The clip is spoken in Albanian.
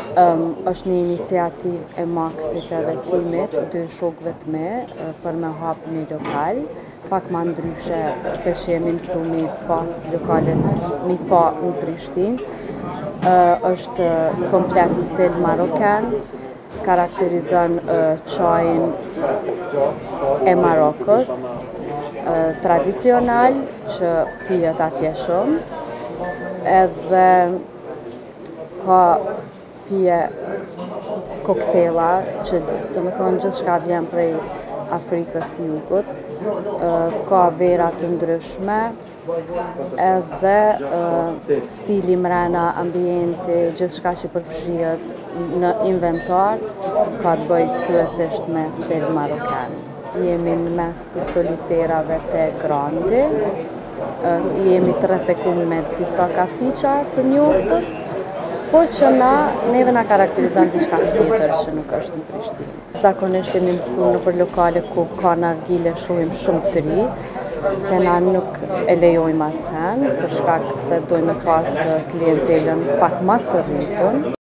Është një iniciativë e Maksit edhe timit, dy shokëve të mi, për me hapë një lokal, pak ma ndryshe se që jemi mësu mi pas lokalet mi pa në Prishtinë. Është komplet stil marokan, karakterizon çajin e Marokës, tradicional që pijet atje shumë, edhe ka pije koktela që do me thonë gjithçka vjen prej Afrikës Jugut, ka vera të ndryshme, edhe stili mrena, ambienti, gjithçka që përfshihet në inventar, ka të bëj kryesisht me stil marokan. Jemi në mes të soliterave të Grandi, jemi të rrethekuar me disa kafiqa të njohur, po që neve na karakterizon diçka tjetër që nuk është në Prishtinë. Zakonisht jemi mësuar nëpër lokale ku ka nargile shohim shumë të ri, te na nuk e lejojmë atë sen, për shkak se dojmë pas klientelën pak më të rritun.